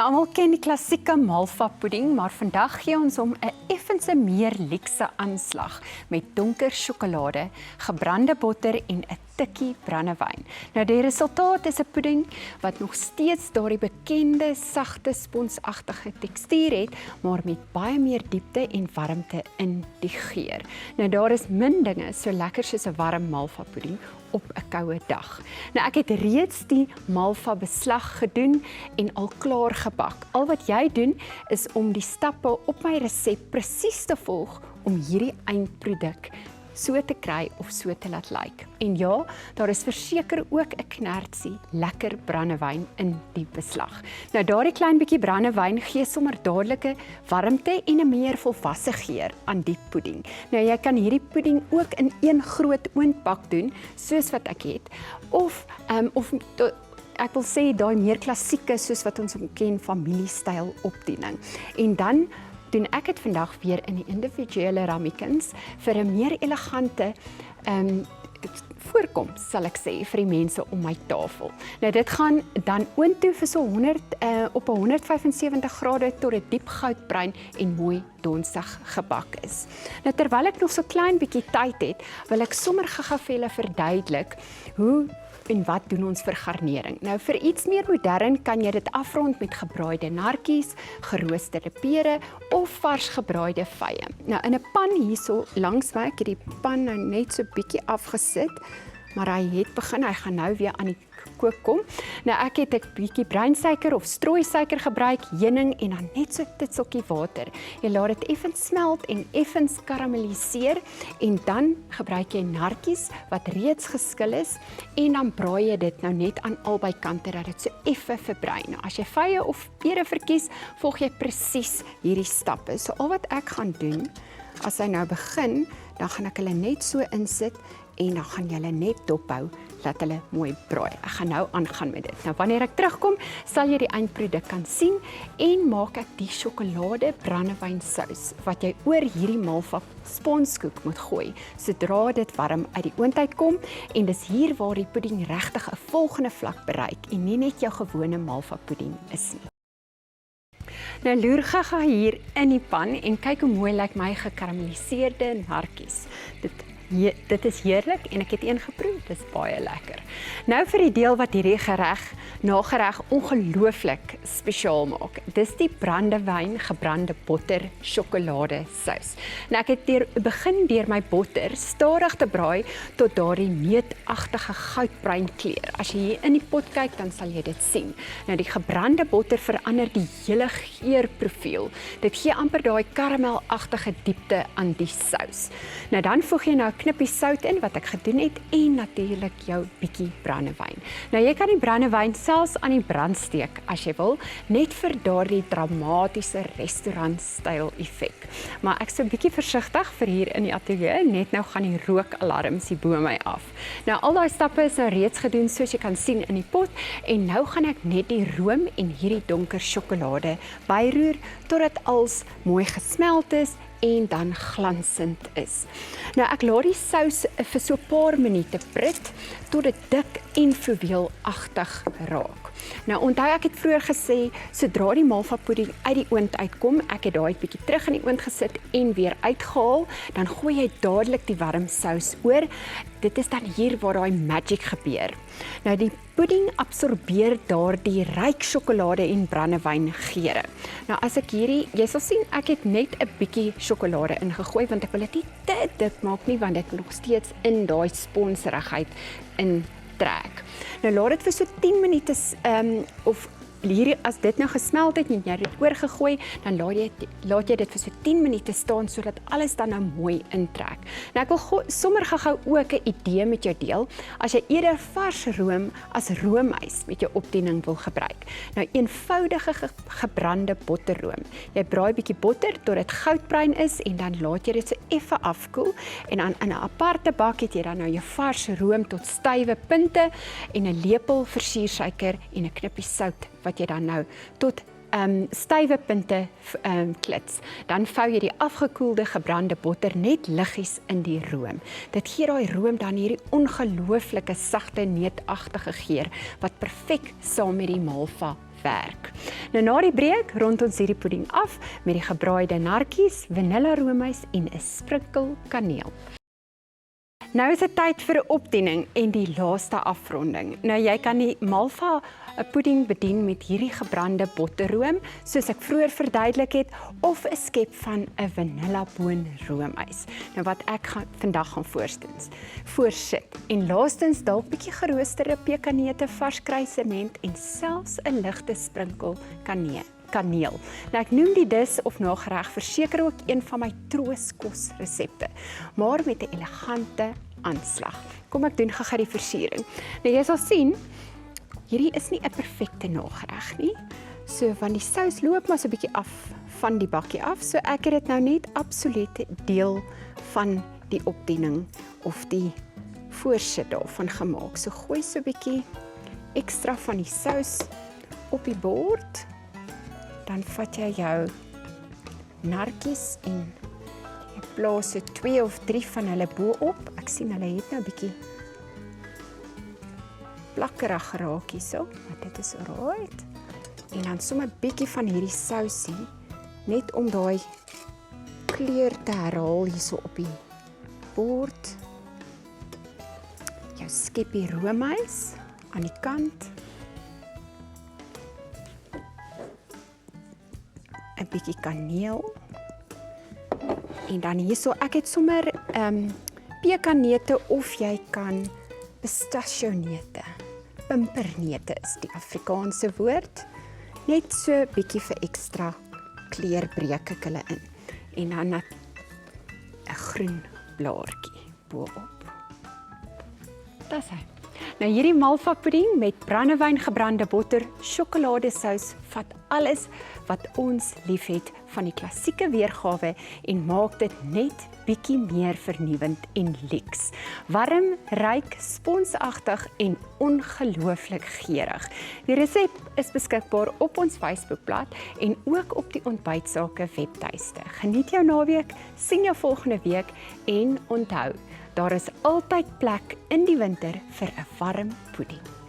Nou, almal ken die klassieke Malva pudding, maar vandag gee ons hom 'n effense meer luukse aanslag met donker sjokolade, gebrande botter en 'n tikkie brandewyn. Nou die resultaat is 'n pudding wat nog steeds daardie bekende sagte sponsagtige tekstuur het, maar met baie meer diepte en warmte in die geur. Nou daar is min dinge so lekker soos 'n warm Malva pudding op 'n koue dag. Nou ek het reeds die Malva beslag gedoen en al klaar gebak. Al wat jy doen is om die stappe op my resep presies te volg om hierdie eindproduk so te kry of so te laat lyk. En ja, daar is verseker ook 'n knertsie lekker brandewyn in die beslag. Nou daardie klein bietjie brandewyn gee sommer dadelike warmte en 'n meer volwasse geur aan die pudding. Nou jy kan hierdie pudding ook in een groot oondbak doen, soos wat ek het, of ek wil sê daai meer klassieke soos wat ons ken familiestyl opdiening. En dan doen ek het vandag weer in die individuele ramekins vir 'n meer elegante voorkoms, sal ek sê, vir die mense om my tafel. Nou dit gaan dan oontoe vir so 100 op 175 grade tot dit diep goudbruin en mooi donsig gebak is. Nou terwyl ek nog so klein bietjie tyd het, wil ek sommer gou-gou vir julle verduidelik hoe en wat doen ons vir garnering? Nou vir iets meer modern kan jy dit afrond met gebraaide nartjies, geroosterde pere of vars gebraaide vye. Nou in 'n pan hierso langs my, ek het die pan nou net so bietjie afgesit, maar hy gaan nou weer aan die kook kom. Nou ek het 'n bietjie breinsuiker of strooisuiker gebruik, heuning en dan net so 'n titseltjie water. Jy laat dit effens smelt en effens karamelliseer en dan gebruik jy nartjies wat reeds geskil is en dan braai jy dit nou net aan albei kante dat dit so effe verbrei. Nou as jy vye of pere verkies, volg jy presies hierdie stappe. So al wat ek gaan doen, as hy nou begin, dan gaan ek hulle net so insit en dan gaan julle net dophou dat hulle mooi braai. Ek gaan nou aangaan met dit. Nou wanneer ek terugkom, sal jy die eindproduk kan sien en maak ek die sjokolade brandewynsous wat jy oor hierdie Malva sponskoek moet gooi sodra dit warm uit die oond uitkom en dis hier waar die pudding regtig 'n volgende vlak bereik en nie net jou gewone Malva pudding is nie. Nou loer gou hier in die pan en kyk hoe mooi lyk my gekarameliseerde nartjies. Dit is heerlik en ek het een geproe, dit is baie lekker. Nou vir die deel wat hierdie nagereg ongelooflik spesiaal maak. Dis die brandewyn gebrande botter sjokolade sous. Nou ek het begin deur my botter stadig te braai tot daardie neutagtige goudbruin kleur. As jy hier in die pot kyk, dan sal jy dit sien. Nou die gebrande botter verander die hele geurprofiel. Dit gee amper daai karamelagtige diepte aan die sous. Nou dan voeg jy nou knippie sout in wat ek gedoen het en natuurlik jou bietjie brandewyn. Nou jy kan die brandewyn selfs aan die brand steek as jy wil, net vir daardie dramatiese restaurantstyl effek. Maar ek is 'n bietjie versigtig vir hier in die ateljee, net nou gaan die rookalarms hier bo my af. Nou al daai stappe is nou reeds gedoen soos jy kan sien in die pot en nou gaan ek net die room en hierdie donker sjokolade byroer totdat alles mooi gesmelt is en dan glansend is. Nou ek laat die sous vir so 'n paar minute prit tot dit dik en fluweelagtig raak. Nou onthou ek het vroeër gesê, sodra die Malva pudding uit die oond uitkom, ek het daai bietjie terug in die oond gesit en weer uitgehaal, dan gooi jy dadelik die warm sous oor. Dit is dan hier waar daai magic gebeur. Nou die pudding absorbeer daardie ryk sjokolade en brandewyn geure. Nou as ek jy sal sien ek het net 'n bietjie sjokolade ingegooi want ek wil dit nie te dik maak nie want dit nog steeds in daai sponserigheid intrek. Nou laat dit vir so 10 minute of hierdie as dit nou gesmelt het en jy dit oorgegooi, dan laat jy dit vir so 10 minute staan sodat alles dan nou mooi intrek. Nou ek wil sommer gou ook 'n idee met jou deel. As jy eerder vars room as roomys met jou opdiening wil gebruik. Nou eenvoudige gebrande botterroom. Jy braai bietjie botter tot dit goudbruin is en dan laat jy dit so effe afkoel en dan in 'n aparte bak het jy dan nou jou vars room tot stywe punte en 'n lepel versiersuiker en 'n knippie sout wat jy dan nou tot stywe punte klits. Dan vou jy die afgekoelde gebrande botter net liggies in die room. Dit gee daai room dan hierdie ongelooflike sagte neutagtige geur wat perfek saam met die Malva werk. Nou na die breek rond ons hierdie pudding af met die gebraaide nartjies, vanilla roomys en 'n sprinkel kaneel. Nou is dit tyd vir 'n opdiening en die laaste afronding. Nou jy kan die Malva pudding bedien met hierdie gebrande botterroom, soos ek vroeër verduidelik het, of 'n skep van 'n vanilla boon roomys. Nou wat ek vandag gaan voorsit. En laastens dalk bietjie geroosterde pekanneute, vars kruisement en selfs 'n ligte sprinkel kaneel. Nou ek noem die dis of nagereg verseker ook een van my trooskos resepte, maar met 'n elegante aanslag. Kom ek doen gou die versiering. Nou jy sal sien, hierdie is nie 'n perfekte nagereg nie. So van die sous loop maar so 'n bietjie af van die bakkie af. So ek het dit nou net absoluut deel van die opdiening of die voorsit daarvan gemaak. So gooi so 'n bietjie ekstra van die sous op die bord. Dan vat jy jou nartjies en jy plaas so 2 of 3 van hulle bo-op. Ek sien hulle het nou 'n bietjie plakkerig geraak hierso, maar dit is alright. En dan sommer 'n bietjie van hierdie sousie, net om daai kleur te herhaal hierso op die bord. Jou skepie roomys aan die kant. 'n bietjie kaneel. En dan hierso, ek het sommer pekanneute of jy kan pistachioneute. Pimperneute is die Afrikaanse woord. Net so 'n bietjie vir ekstra kleur breek ek hulle in. En dan 'n groen blaartjie bo-op. Dis hy. Nou hierdie Malva pudding met brandewyn, gebrande botter, sjokoladesous vat alles wat ons liefhet van die klassieke weergawe en maak dit net bietjie meer vernuwend en luks. Warm, ryk, sponsagtig en ongelooflik geurig. Die resep is beskikbaar op ons Facebookblad en ook op die Ontbytsake webtuiste. Geniet jou naweek, sien jou volgende week en onthou, daar is altyd plek in die winter vir 'n warm pudding.